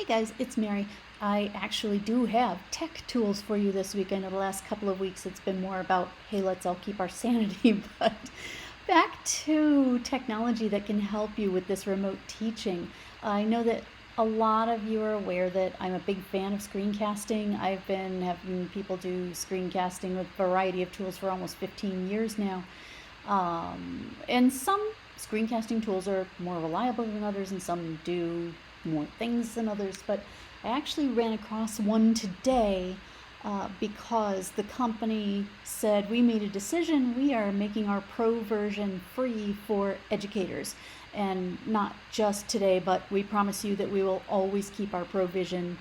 guys, it's Mary. I actually do have tech tools for you this week. I know the last couple of weeks it's been more about, hey, let's all keep our sanity, but back to technology that can help you with this remote teaching. I know that a lot of you are aware that I'm a big fan of screencasting. I've been having people do screencasting with a variety of tools for almost 15 years now. And some screencasting tools are more reliable than others, and some do more things than others, but I actually ran across one today because the company said, we made a decision, we are making our pro version free for educators. And not just today, but we promise you that we will always keep our pro version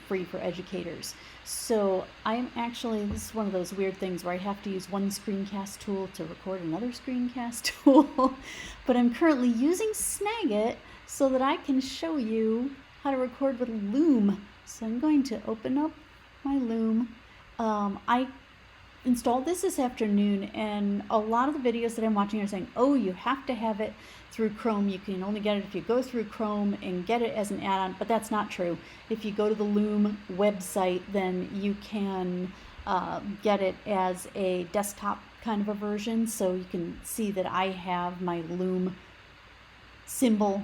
free for educators. So I'm actually, this is one of those weird things where I have to use one screencast tool to record another screencast tool, but I'm currently using SnagIt so that I can show you how to record with Loom. So I'm going to open up my Loom. I installed this afternoon, and a lot of the videos that I'm watching are saying, oh, you have to have it through Chrome. You can only get it if you go through Chrome and get it as an add-on, but that's not true. If you go to the Loom website, then you can get it as a desktop kind of a version. So you can see that I have my Loom symbol.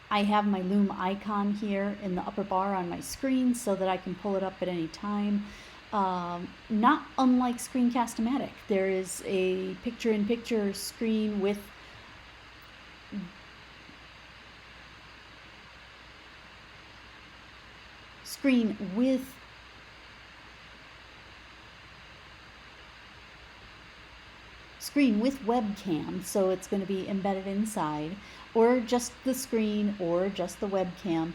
I have my Loom icon here in the upper bar on my screen so that I can pull it up at any time. Not unlike ScreenCast-O-Matic. There is a picture-in-picture screen with webcam, so it's going to be embedded inside, or just the screen, or just the webcam.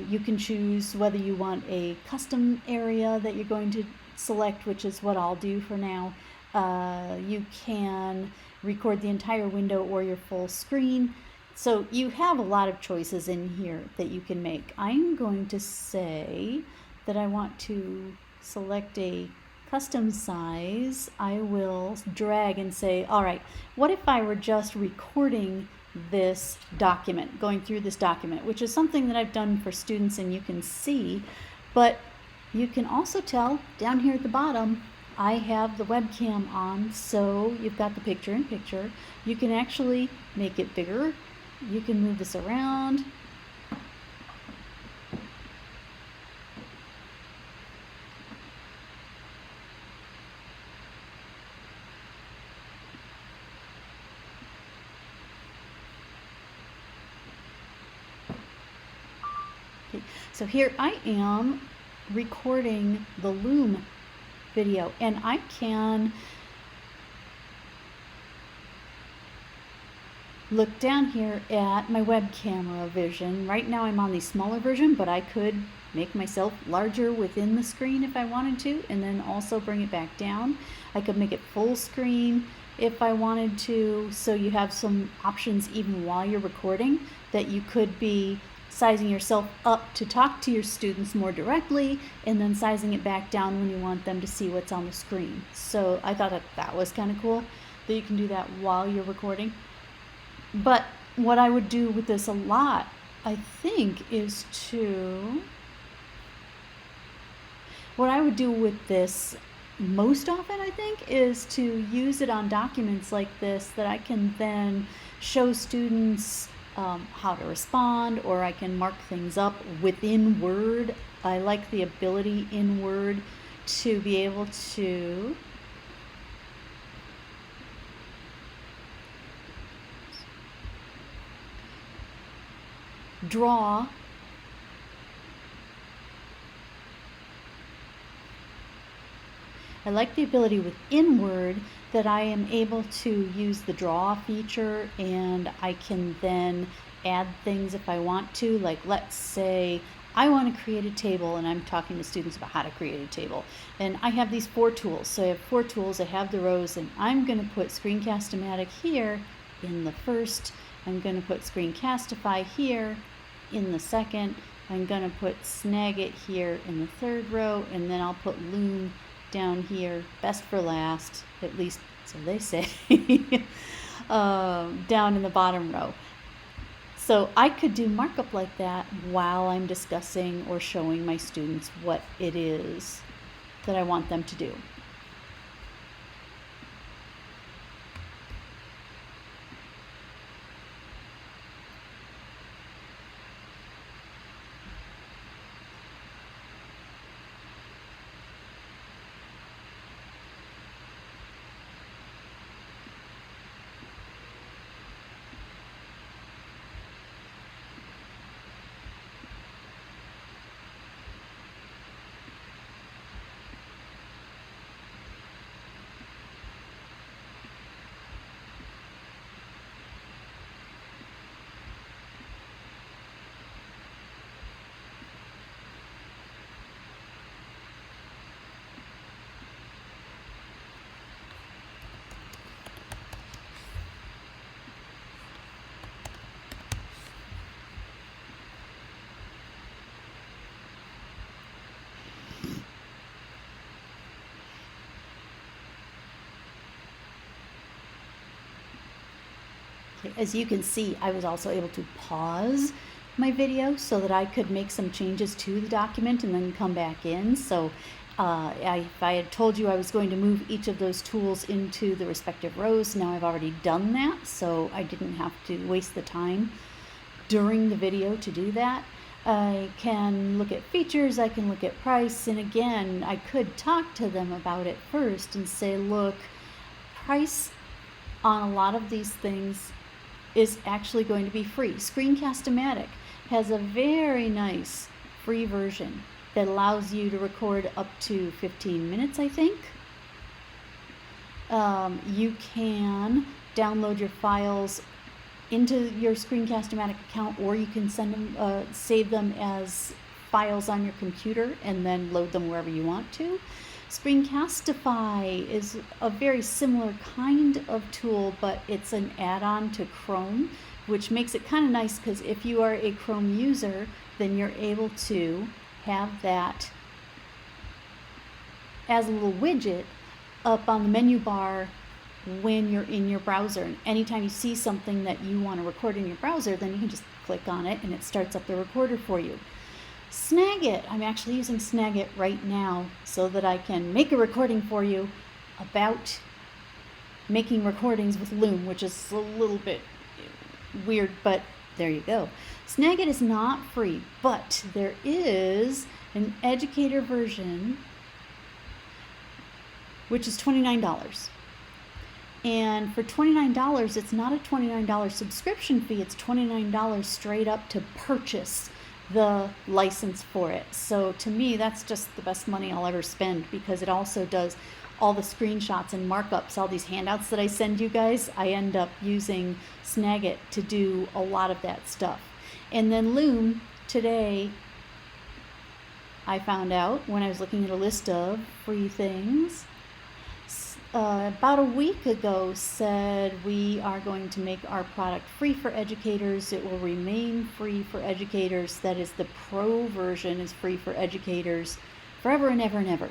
You can choose whether you want a custom area that you're going to select, which is what I'll do for now. You can record the entire window or your full screen. So you have a lot of choices in here that you can make. I'm going to say that I want to select a custom size. I will drag and say, all right, what if I were just recording this document, going through this document, which is something that I've done for students and you can see, but you can also tell down here at the bottom, I have the webcam on, so you've got the picture-in-picture. You can actually make it bigger. You can move this around. So here I am recording the Loom video, and I can look down here at my web camera vision. Right now I'm on the smaller version, but I could make myself larger within the screen if I wanted to, and then also bring it back down. I could make it full screen if I wanted to, so you have some options even while you're recording, that you could be sizing yourself up to talk to your students more directly, and then sizing it back down when you want them to see what's on the screen. So I thought that was kind of cool that you can do that while you're recording. But what I would do with this a lot, I think, what I would do with this most often, I think, is to use it on documents like this that I can then show students how to respond, or I can mark things up within Word. I like the ability in Word to be able to draw I like the ability within Word that I am able to use the draw feature, and I can then add things if I want to. Like, let's say I want to create a table, and I'm talking to students about how to create a table. And I have these 4 tools. So I have 4 tools, I have the rows, and I'm going to put ScreenCast-O-Matic here in the first. I'm going to put Screencastify here in the second. I'm going to put SnagIt here in the 3rd row, and then I'll put Loom down here, best for last, at least so they say. down in the bottom row. So I could do markup like that while I'm discussing or showing my students what it is that I want them to do. As you can see, I was also able to pause my video so that I could make some changes to the document and then come back in. So if I had told you I was going to move each of those tools into the respective rows, now I've already done that, so I didn't have to waste the time during the video to do that. I can look at features, I can look at price, and again, I could talk to them about it first and say, look, price on a lot of these things is actually going to be free. ScreenCast-O-Matic has a very nice free version that allows you to record up to 15 minutes, I think. You can download your files into your ScreenCast-O-Matic account, or you can send them, save them as files on your computer and then load them wherever you want to. Screencastify is a very similar kind of tool, but it's an add-on to Chrome, which makes it kind of nice because if you are a Chrome user, then you're able to have that as a little widget up on the menu bar when you're in your browser. And anytime you see something that you want to record in your browser, then you can just click on it and it starts up the recorder for you. SnagIt, I'm actually using SnagIt right now so that I can make a recording for you about making recordings with Loom, which is a little bit weird, but there you go. SnagIt is not free, but there is an educator version which is $29. And for $29, it's not a $29 subscription fee, it's $29 straight up to purchase the license for it. So to me, that's just the best money I'll ever spend, because it also does all the screenshots and markups, all these handouts that I send you guys. I end up using SnagIt to do a lot of that stuff. And then Loom, today, I found out when I was looking at a list of free things, about a week ago said we are going to make our product free for educators. It will remain free for educators. That is, the pro version is free for educators forever and ever and ever.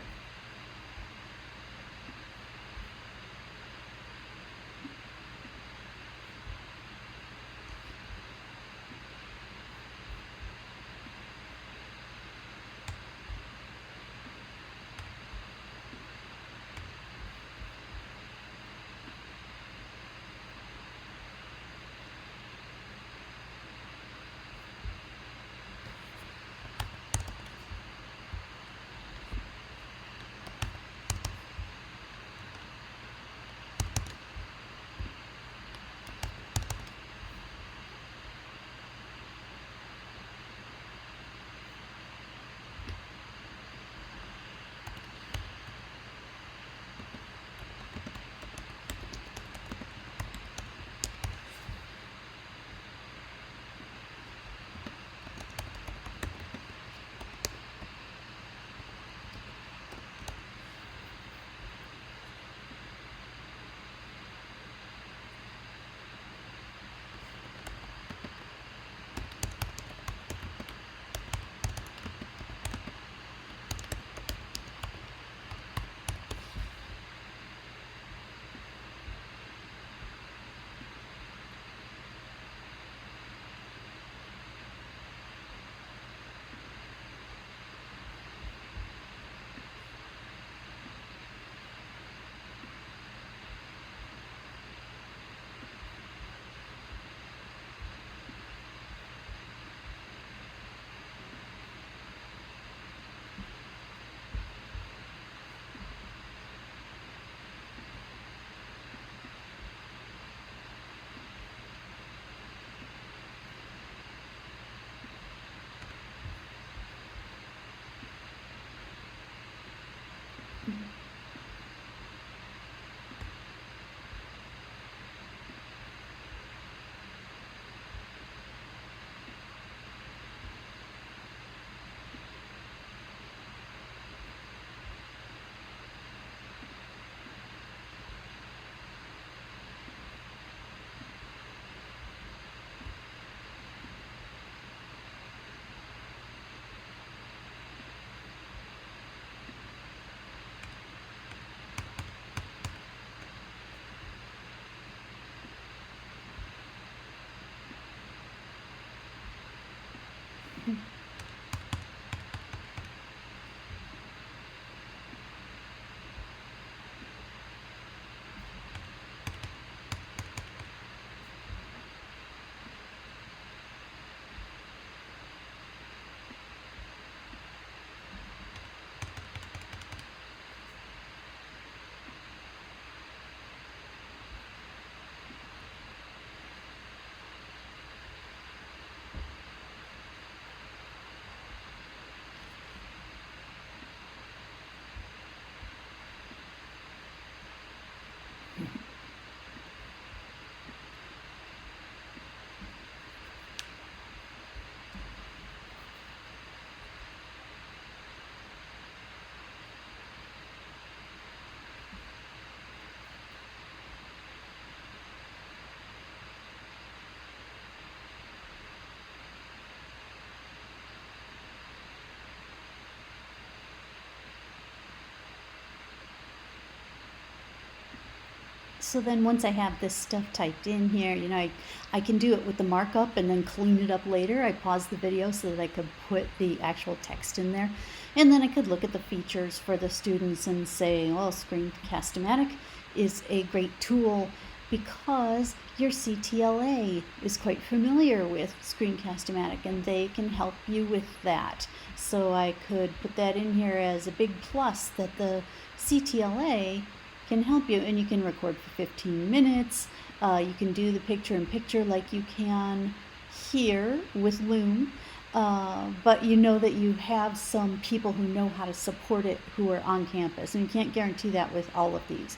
So then once I have this stuff typed in here, I can do it with the markup and then clean it up later. I paused the video so that I could put the actual text in there. And then I could look at the features for the students and say, well, ScreenCast-O-Matic is a great tool because your CTLA is quite familiar with ScreenCast-O-Matic and they can help you with that. So I could put that in here as a big plus that the CTLA can help you, and you can record for 15 minutes. You can do the picture-in-picture like you can here with Loom, but you know that you have some people who know how to support it who are on campus, and you can't guarantee that with all of these.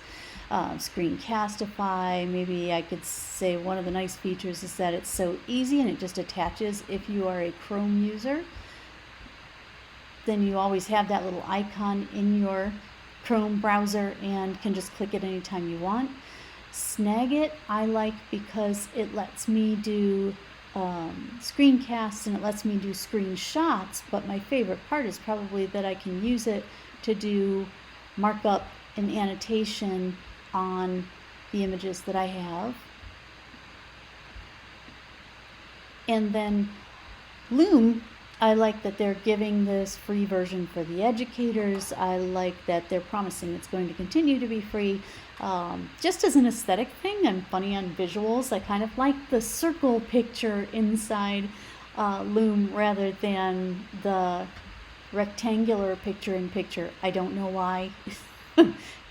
Screencastify, maybe I could say one of the nice features is that it's so easy and it just attaches if you are a Chrome user. Then you always have that little icon in your Chrome browser and can just click it anytime you want. SnagIt I like because it lets me do screencasts and it lets me do screenshots, but my favorite part is probably that I can use it to do markup and annotation on the images that I have. And then Loom, I like that they're giving this free version for the educators. I like that they're promising it's going to continue to be free. Just as an aesthetic thing, I'm funny on visuals. I kind of like the circle picture inside Loom rather than the rectangular picture-in-picture. I don't know why.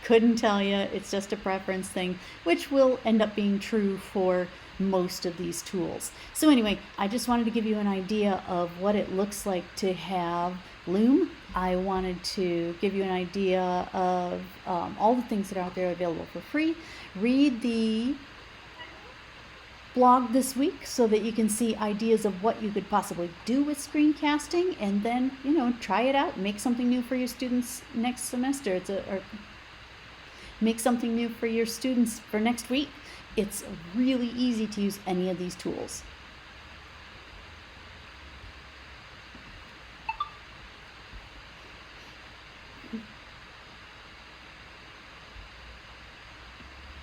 Couldn't tell you. It's just a preference thing, which will end up being true for most of these tools. So anyway, I just wanted to give you an idea of what it looks like to have Loom. I wanted to give you an idea of all the things that are out there available for free. Read the blog this week so that you can see ideas of what you could possibly do with screencasting, and then try it out and make something new for your students next semester. Or make something new for your students for next week. It's really easy to use any of these tools.